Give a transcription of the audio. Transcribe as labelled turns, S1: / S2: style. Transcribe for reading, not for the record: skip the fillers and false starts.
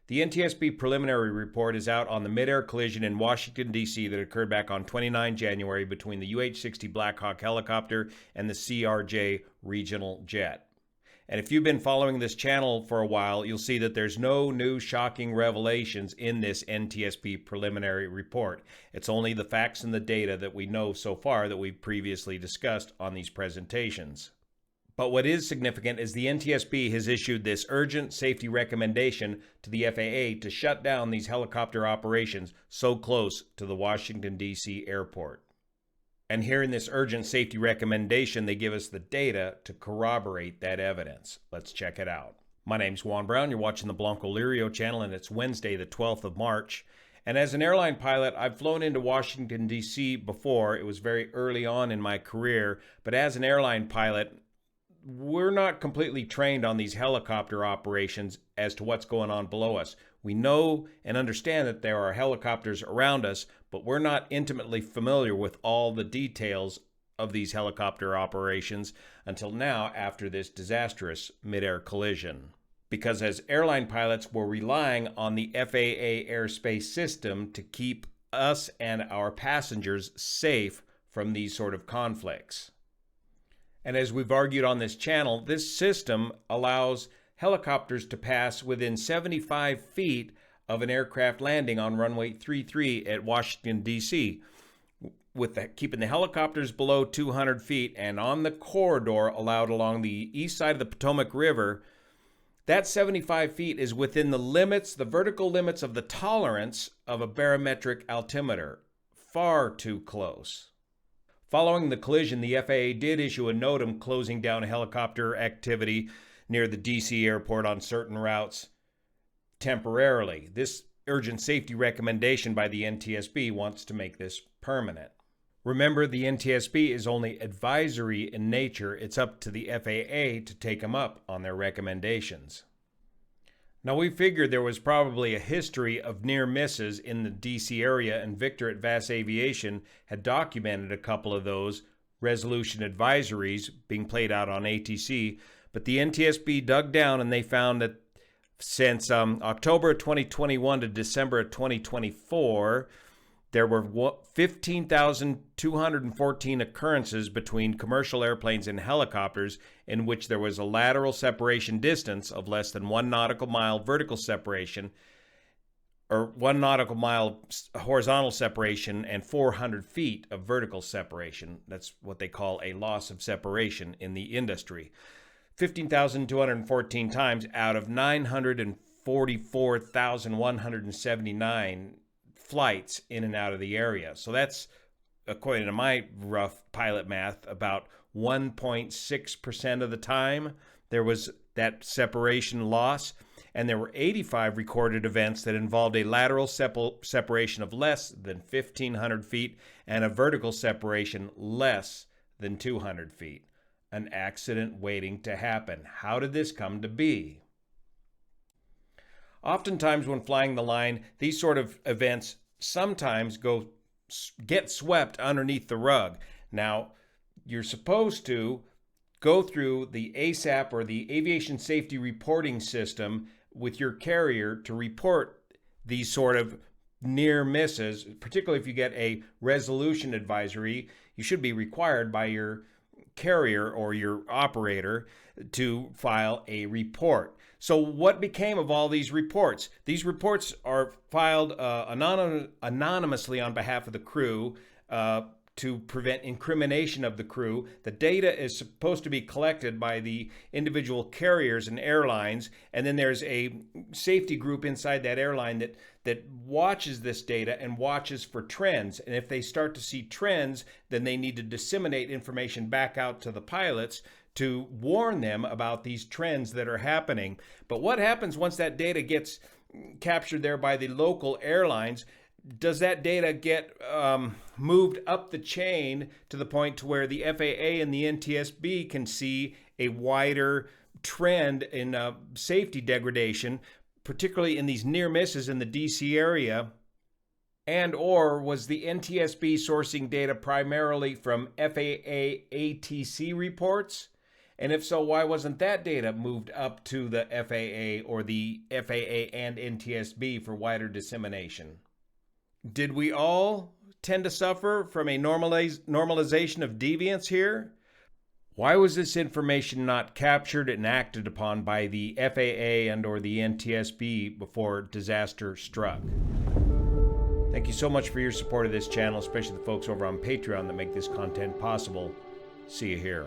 S1: The NTSB preliminary report is out on the mid-air collision in Washington, D.C. that occurred back on 29 January between the UH-60 Black Hawk helicopter and the CRJ regional jet. And if you've been following this channel for a while, you'll see that there's no new shocking revelations in this NTSB preliminary report. It's only the facts and the data that we know so far that we've previously discussed on these presentations. But what is significant is the NTSB has issued this urgent safety recommendation to the FAA to shut down these helicopter operations so close to the Washington, D.C. airport. And here in this urgent safety recommendation, they give us the data to corroborate that evidence. Let's check it out. My name's Juan Brown. You're watching the BLANCOLIRIO channel, and it's Wednesday, the 12th of March. And as an airline pilot, I've flown into Washington, D.C. before. It was very early on in my career. But as an airline pilot, we're not completely trained on these helicopter operations as to what's going on below us. We know and understand that there are helicopters around us, but we're not intimately familiar with all the details of these helicopter operations until now after this disastrous mid-air collision. Because as airline pilots, we're relying on the FAA airspace system to keep us and our passengers safe from these sort of conflicts. And as we've argued on this channel, this system allows helicopters to pass within 75 feet of an aircraft landing on runway 33 at Washington, D.C., keeping the helicopters below 200 feet and on the corridor allowed along the east side of the Potomac River. That 75 feet is within the limits, the vertical limits of the tolerance of a barometric altimeter. Far too close. Following the collision, the FAA did issue a NOTAM closing down helicopter activity near the D.C. airport on certain routes temporarily. This urgent safety recommendation by the NTSB wants to make this permanent. Remember, the NTSB is only advisory in nature. It's up to the FAA to take them up on their recommendations. Now, we figured there was probably a history of near misses in the D.C. area, and Victor at VAS Aviation had documented a couple of those resolution advisories being played out on ATC, but the NTSB dug down and they found that since October of 2021 to December of 2024, there were 15,214 occurrences between commercial airplanes and helicopters in which there was a lateral separation distance of less than 1 nautical mile vertical separation, or 1 nautical mile horizontal separation, and 400 feet of vertical separation. That's what they call a loss of separation in the industry. 15,214 times out of 944,179 flights in and out of the area. So that's, according to my rough pilot math, about 1.6% of the time there was that separation loss. And there were 85 recorded events that involved a lateral separation of less than 1,500 feet and a vertical separation less than 200 feet. An accident waiting to happen. How did this come to be? Oftentimes when flying the line, these sort of events sometimes get swept underneath the rug. Now, you're supposed to go through the ASAP, or the Aviation Safety Reporting System, with your carrier to report these sort of near misses. Particularly if you get a resolution advisory, you should be required by your carrier or your operator to file a report. So what became of all these reports? These reports are filed anonymously on behalf of the crew to prevent incrimination of the crew. The data is supposed to be collected by the individual carriers and airlines, and then there's a safety group inside that airline that watches this data and watches for trends. And if they start to see trends, then they need to disseminate information back out to the pilots to warn them about these trends that are happening. But what happens once that data gets captured there by the local airlines? Does that data get moved up the chain to the point to where the FAA and the NTSB can see a wider trend in safety degradation, particularly in these near misses in the DC area? And or was the NTSB sourcing data primarily from FAA ATC reports? And if so, why wasn't that data moved up to the FAA or the FAA and NTSB for wider dissemination? Did we all tend to suffer from a normalization of deviance here? Why was this information not captured and acted upon by the FAA and or the NTSB before disaster struck? Thank you so much for your support of this channel, especially the folks over on Patreon that make this content possible. See you here.